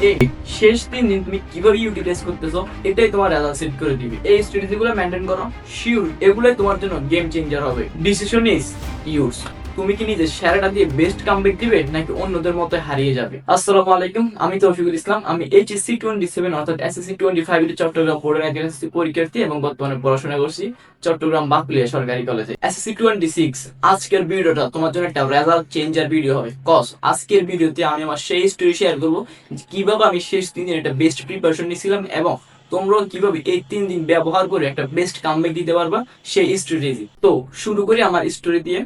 এই শেষ 3 দিন তুমি কিভাবে ইউটিলাইজ করতেছো এটাই তোমার রেজাল্ট সেট করে দিবে। এই স্ট্র্যাটেজিগুলো মেনটেন করো, শিওর এগুলোই তোমার জন্য গেম চেঞ্জার হবে। Decision is yours. তুমি কি নিজের সেরাটা দিয়ে বেস্ট কামব্যাক দিবে নাকি অন্যদের মতো হারিয়ে যাবে? আসসালামু আলাইকুম, আমি তৌফিকুল ইসলাম। আমি এইচএসসি 27 অর্থাৎ এসএসসি 25 এর চট্টগ্রাম বোর্ডের একজন এসএসসি পরীক্ষার্থী এবং বর্তমানে পড়াশোনা করছি চট্টগ্রাম বাকলিয়া সরকারি কলেজে। এসএসসি 26 আজকের ভিডিওটা তোমার জন্য একটা রেজাল্ট চেঞ্জার ভিডিও হবে। কজ আজকের ভিডিওতে আমি আমার সেই স্টোরি শেয়ার করবো কিভাবে আমি শেষ 3 দিন একটা বেস্ট প্রিপারেশন নিয়েছিলাম এবং তোমরাও কিভাবে এই 3 দিন ব্যবহার করে একটা বেস্ট কামব্যাক দিতে পারবা সেই স্ট্র্যাটেজি। তো শুরু করি আমার স্টোরি দিয়ে।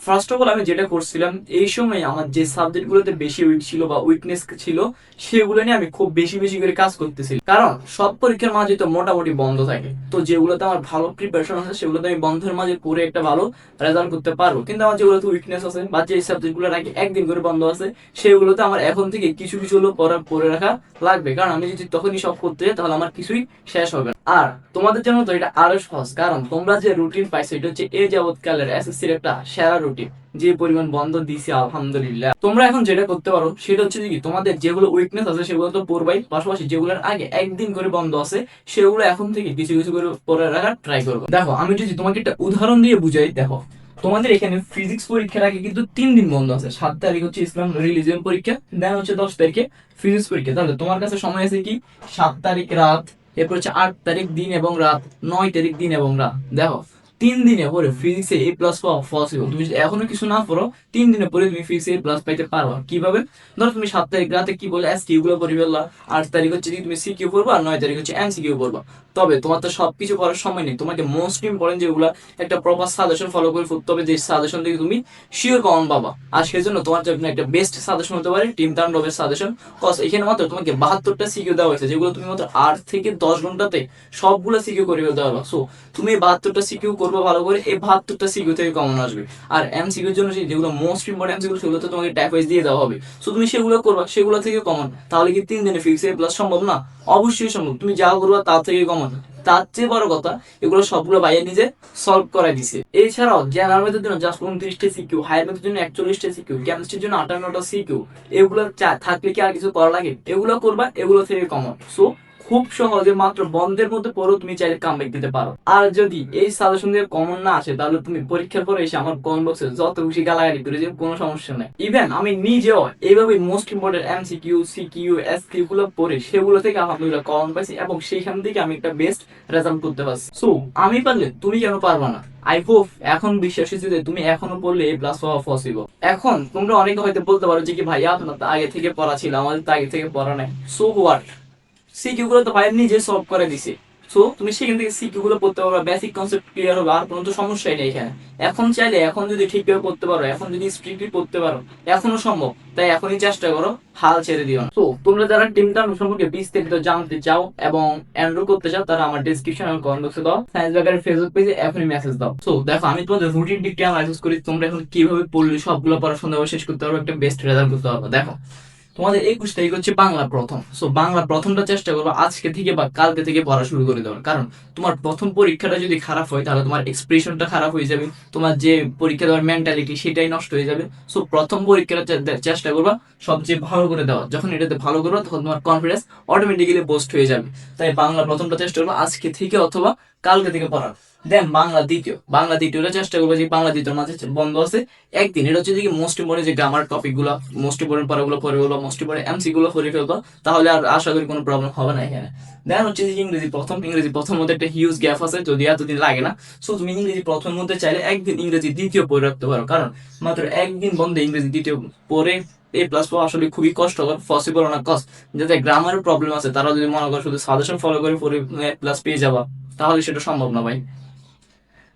ফার্স্ট অফ অল আমি যেটা করছিলাম, এই সময় আমার যে সাবজেক্টগুলোতে বেশি উইক ছিল বা উইকনেস ছিল সেগুলো নিয়ে আমি খুব বেশি বেশি করে কাজ করতেছি, কারণ সব পরীক্ষার মাঝে তো মোটামুটি বন্ধ থাকে। তো যেগুলোতে আমার ভালো প্রিপারেশন আছে সেগুলোতে আমি বন্ধের মাঝে পড়ে একটা ভালো রেজাল্ট করতে পারবো, কিন্তু আমার যেগুলোতে উইকনেস আছে বা যে সাবজেক্টগুলো আগে একদিন করে বন্ধ আছে সেগুলোতে আমার এখন থেকে কিছু কিছু হলো পড়ে রাখা লাগবে, কারণ আমি যদি তখনই সব করতে যাই তাহলে আমার কিছুই শেষ হবে না। আর তোমাদের জন্য তো এটা আরো সহজ, কারণ তোমরা যে রুটিন পাইছো এটা হচ্ছে এই যাবৎকালের এসএসসির একটা সেরা রুটিন। যে পরিমাণ বন্ধ দিছে আলহামদুলিল্লাহ। তোমরা এখন যেটা করতে পারো সেটা হচ্ছে কি, তোমাদের যেগুলো উইকনেস আছে সেগুলো তো পড়বাই, পাশাপাশি যেগুলোর আগে একদিন করে বন্ধ আছে সেগুলো এখন থেকে কিছু কিছু করে পড়ে রাখার ট্রাই করবো। দেখো আমি যদি তোমাকে একটা উদাহরণ দিয়ে বুঝাই, দেখো তোমাদের এখানে ফিজিক্স পরীক্ষার আগে কিন্তু 3 দিন বন্ধ আছে। 7 তারিখ হচ্ছে ইসলাম রিলিজিয়ন পরীক্ষা, দেন হচ্ছে 10 তারিখে ফিজিক্স পরীক্ষা। তাহলে তোমার কাছে সময় আছে কি 7 তারিখ রাত, এরপর হচ্ছে 8 তারিখ দিন এবং রাত, 9 তারিখ দিন এবং রাত। দেখো 3 দিনে পরে ফিজিক্সে এ প্লাস পাওয়া পসিবল। তুমি যদি এখনো কিছু না পড়ো 3 দিনে পরে তুমি ফিজিক্সে এ প্লাস পাইতে পারো। কিভাবে? ধরো তুমি 7 তারিখ রাতে কি বলে এস কিউ গুলো পড়ে ফেললা, 8 তারিখ হচ্ছে তুমি সি কিউ পড়বা, আর 9 তারিখ হচ্ছে এমসিকিউ পড়বা। তবে তোমার তো সবকিছু পড়ার সময় নেই, তোমাকে মোস্ট ইম্পর্টেন্ট যেগুলো একটা প্রপার সাজেশন ফলো করে ফুটতে হবে, যে সাজেশন থেকে তুমি শিওর কমন পাবা। আর সেজন্য তোমার জন্য একটা বেস্ট সাজেশন হতে পারে টিম তান্ডবের সাজেশন। কজ এখানে মাত্র তোমাকে 72টা সিকিউ দেওয়া হয়েছে, যেগুলো তুমি মাত্র 8 থেকে 10 ঘন্টাতে সবগুলো সিকিউ করে ফেলতে পারবা। সো তুমি 72টা সিকিউ করবে ভালো করে, এই 72টা সিকিউ থেকে কমন আসবে। আর এমসিকিউর জন্য যেগুলো মোস্ট ইম্পর্টেন্ট এমসিকিউ সেগুলো তো তোমাকে টাইপ ওয়াইজ দিয়ে দেওয়া হবে। সো তুমি সেগুলো করবা, সেগুলো থেকে কমন। তাহলে কি 3 দিনে ফিক্স এ প্লাস সম্ভব না? অবশ্যই সম্ভব। তুমি যা করবা তার থেকে কমন। তার চেয়ে বড় কথা, এগুলো সবগুলো বাইরে নিজে সলভ করাই দিছে। এছাড়াও জেনারেল ম্যাথের জন্য জাস্ট 29টা সিকিউ, হায়ার ম্যাথের জন্য 41টা সিকিউ, কেমিস্ট্রির জন্য 58টা সিকিউ। এগুলো থাকলে কি আর কিছু করা লাগে? এগুলো করবা, এগুলো থেকে কমন। সো খুব সহজে মাত্র বন্ধের মধ্যে পড়েও তুমি চাইলে কামব্যাক দিতে পারো। আর যদি এই সাজেশন দিয়ে কমন না আসে তাহলে তুমি পরীক্ষার পরে এসে আমার কমেন্ট বক্সে যত খুশি গালাগালি করে যে কোনো সমস্যা নেই। ইভেন আমি নিজেও এইভাবে most important MCQ CQ SQ গুলো পড়ে সেগুলো থেকে আলহামদুলিল্লাহ কমন পাইছি এবং সেইখান থেকে আমি একটা বেস্ট রেজাল্ট করতে পারছি। সো আমি পারলে তুমি কেন পারবা না? আই হোপ এখন বিশ্বাস হচ্ছে যে তুমি এখনো পড়লে এ প্লাস পাওয়া পসিবল। এখন তোমরা অনেকে হয়তো বলতে পারো যে কি ভাইয়া আপনার তো আগে থেকে পড়া ছিল, আমাদের তো আগে থেকে পড়া নাই। সো হোয়াট, সিকিউ গুলো তো ভাই নিজে সলভ করে দিছে। সো তুমি সেখান থেকে সিকিউ গুলো পড়তে পারবে, বেসিক কনসেপ্ট ক্লিয়ার হবে, আর কোনো তো সমস্যাই নেই এখানে। এখন চাইলে এখন যদি ঠিকভাবে পড়তে পারো, এখন যদি স্ট্রিক্টলি পড়তে পারো, এখনো সম্ভব। তাই এখনই চেষ্টা করো, হাল ছেড়ে দিও না। তো তোমরা যারা টিম টার্ম সম্পর্কে বিস্তারিত জানতে চাও এবং এনরোল করতে চাও তারা আমার ডেসক্রিপশন এবং কমেন্ট বক্সে দাও, সায়েন্স ব্যাকারের ফেসবুক পেজে এখনই মেসেজ দাও। সো দেখো আমি তোমাদের রুটিন দিকটা অ্যানালাইসিস করি, তোমরা এখন কিভাবে পড়লে সবগুলো পড়া সুন্দরভাবে শেষ করতে পারবে, একটা বেস্ট রেজাল্ট করতে পারবে। দেখো তোমাদের 21 তারিখ হচ্ছে বাংলা প্রথম। সো বাংলা প্রথমটা চেষ্টা করবো আজকে থেকে বা কালকে থেকে পড়া শুরু করে দেওয়ার, কারণ তোমার প্রথম পরীক্ষাটা যদি খারাপ হয় তাহলে তোমার এক্সপ্রেশনটা খারাপ হয়ে যাবে, তোমার যে পরীক্ষা দেওয়ার মেন্টালিটি সেটাই নষ্ট হয়ে যাবে। সো প্রথম পরীক্ষাটা চেষ্টা করবা সবচেয়ে ভালো করে দেওয়া। যখন এটাতে ভালো করবা তখন তোমার কনফিডেন্স অটোমেটিক্যালি বুস্ট হয়ে যাবে। তাই বাংলা প্রথমটা চেষ্টা করবো আজকে থেকে অথবা কালকে থেকে পড়ার। দেন বাংলা দ্বিতীয়টা চেষ্টা করবো যে বাংলা দ্বিতীয় মাঝে বন্ধ আছে একদিন, এটা হচ্ছে যে মোস্ট ইম্পর্টেন্ট যে গ্রামার টপিক গুলো, মোস্ট ইম্পর্টেন্ট পড়াগুলো পড়ে গুলো, মোস্ট ইম্পর্টেন্ট এমসি গুলো পড়ে ফেলবো, তাহলে আর আশা করি কোনো প্রবলেম হবে না এখানে। দেন হচ্ছে যে ইংরেজি প্রথম মধ্যে একটা হিউজ গ্যাপ আছে, যদি এতদিন লাগে না। সো তুমি ইংরেজি প্রথম মধ্যে চাইলে একদিন ইংরেজি দ্বিতীয় পড়ে রাখতে পারো, কারণ মাত্র একদিন বন্ধে ইংরেজি দ্বিতীয় পড়ে এ প্লাস পাওয়া আসলে খুবই কষ্টকর, পসিবল না। কষ্ট যাদের গ্রামারের প্রবলেম আছে তারা যদি মনে করো শুধু সাজেশন ফলো করে পড়ে প্লাস পেয়ে যাবা, তাহলে সেটা সম্ভব না ভাই।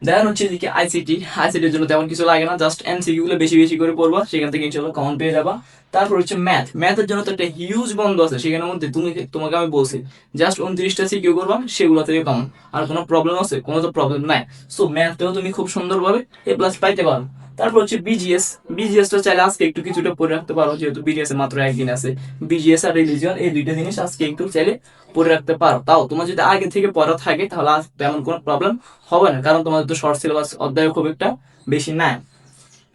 দেন হচ্ছে এদিকে আইসিটির জন্য তেমন কিছু লাগে না, জাস্ট এমসিকিউ গুলো বেশি বেশি করে পড়বা, সেখান থেকে ইনশাআল্লাহ কমন পেয়ে যাবা। তারপর হচ্ছে ম্যাথের জন্য তো একটা হিউজ বন্ধ আছে, সেখানের মধ্যে তোমাকে আমি বলছি জাস্ট 29টা সিকিউ করবা, সেগুলো থেকে কমন। আর কোনো প্রবলেম আছে? কোনো তো প্রবলেম নাই। সো ম্যাথটাও তুমি খুব সুন্দরভাবে এ প্লাস পাইতে পারো। তারপর হচ্ছে বিজিএসটা চাইলে আজকে একটু কিছুটা পড়ে রাখতে পারো, যেহেতু বিজিএস এ মাত্র একদিন আছে। বিজিএস আর রিলিজিয়ন এই দুইটা জিনিস আজকে একটু চাইলে পড়ে রাখতে পারো। তাও তোমার যদি আগে থেকে পড়া থাকে তাহলে আজ তেমন কোনো প্রবলেম হবে না, কারণ তোমাদের তো শর্ট সিলেবাস অধ্যায় খুব একটা বেশি নাই।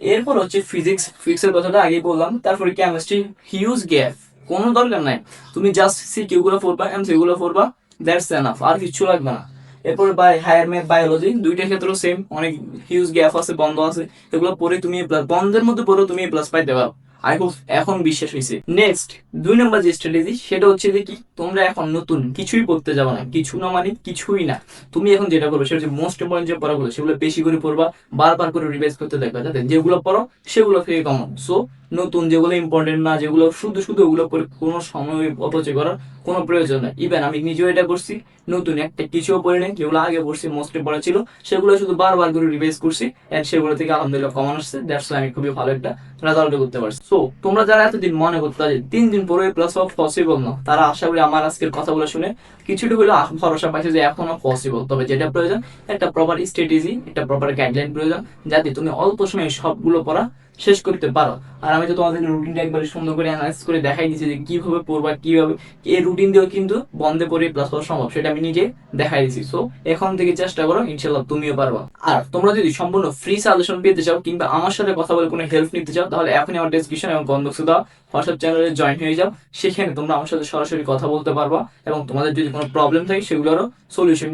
এরপর হচ্ছে ফিজিক্সের কথাটা আগেই বললাম। তারপরে কেমিস্ট্রি হিউজ গ্যাপ, কোনো দরকার নাই, তুমি জাস্ট সিকিউ গুলো পড়বা, এমসিকিউ গুলো পড়বা, দ্যাটস এনাফ, আর কিছু লাগবে না। এরপরে হায়ার ম্যাথ, বায়োলজি দুইটার ক্ষেত্রেও সেম, অনেক হিউজ গ্যাপ আছে, বন্ধ আছে, এগুলো পড়ে তুমি প্লাস, বন্ধের মধ্যে পড়েও তুমি প্লাস পাইতে পারো। আই হোপ এখন বিশ্বাস হয়েছে। নেক্সট 2 নম্বর যে স্ট্র্যাটেজি সেটা হচ্ছে যে কি, তোমরা এখন নতুন কিছুই পড়তে যাবে না, কিছু না মানে কিছুই না। তুমি এখন যেটা করবে সেটা হচ্ছে মোস্ট ইম্পর্টেন্ট যে পড়াগুলো সেগুলো বেশি করে পড়বা, বারবার করে রিভাইজ করতে দেখবা, যাতে যেগুলো পড়ো সেগুলো থেকে কমন। সো নতুন যেগুলো ইম্পর্টেন্ট না, যেগুলো শুধু শুধু ওগুলো পড়ে কোনো সময় অপচয় করার কোনো প্রয়োজন নেই। ইভেন আমি নিজেও এটা করছি, নতুন একটা কিছুও পড়ে নেই, যেগুলো আগে পড়ছি মোস্ট ইম্পর্টেন্ট ছিল সেগুলো শুধু বারবার করে রিভাইজ করছি, এন্ড সেগুলো থেকে আলহামদুলিল্লাহ কমন আসছে। দ্যাটস আমি খুবই ভালো একটা রেজাল্ট করতে পারছি। সো তোমরা যারা এতদিন মনে করতে যে 3 দিন পরে প্লাস অফ পসিবল না, তারা আশা করি আমার আজকের কথাগুলো শুনে কিছুটা হলেও ভরসা পাইছে যে এখনো পসিবল। তবে যেটা প্রয়োজন একটা প্রপার স্ট্র্যাটেজি, একটা প্রপার গাইডলাইন প্রয়োজন, যাতে তুমি অল্প সময়ে সবগুলো পড়া শেষ করতে পারো। আর আমি তো তোমাদের রুটিনটা একবারে সুন্দর করে অ্যানালাইজ করে দেখাই দিচ্ছি যে কিভাবে পড়বা, কিভাবে এই রুটিন দিয়েও কিন্তু বন্ধে পড়ে প্লাস হওয়া সম্ভব, সেটা আমি নিজে দেখাই দিচ্ছি। সো এখন থেকে চেষ্টা করো, ইনশাল্লাহ তুমিও পারবা। আর তোমরা যদি সম্পূর্ণ ফ্রি সাজেশন পেতে চাও কিংবা আমার সাথে কথা বলে কোনো হেল্প নিতে চাও, তাহলে এখনই আমার ডেসক্রিপশন এবং কমেন্ট বক্সে দেওয়া হোয়াটসঅ্যাপ চ্যানেলে জয়েন হয়ে যাও। সেখানে তোমরা আমার সাথে সরাসরি কথা বলতে পারবা এবং তোমাদের যদি কোনো প্রবলেম থাকে সেগুলোরও সলিউশন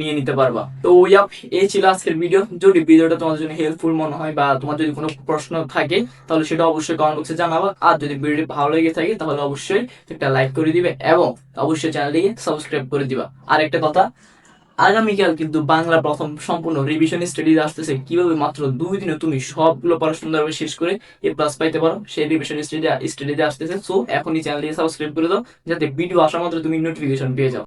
নিয়ে নিতে পারবা। তো ইয়াপ, এই ছিল আজকের ভিডিও। যদি ভিডিওটা তোমাদের জন্য হেল্পফুল মনে হয় বা তোমার যদি কোনো প্রশ্ন থাকে তাহলে সেটা অবশ্যই কমেন্ট বক্সে জানাবা। আর যদি ভিডিওটি ভালো লেগে থাকে তাহলে অবশ্যই একটা লাইক করে দিবে এবং অবশ্যই চ্যানেলটিকে সাবস্ক্রাইব করে দিবা। আর একটা কথা, আগামীকাল কিন্তু বাংলা প্রথম সম্পূর্ণ রিভিশন স্টাডি আসতেছে, কিভাবে মাত্র 2 দিনে তুমি সবগুলো পড়া সুন্দরভাবে শেষ করে এ প্লাস পাইতে পারো, সেই রিভিশন স্টাডি আসতেছে। সো এখনই চ্যানেলটিকে সাবস্ক্রাইব করে দাও, যাতে ভিডিও আসা মাত্র তুমি নোটিফিকেশন পেয়ে যাও।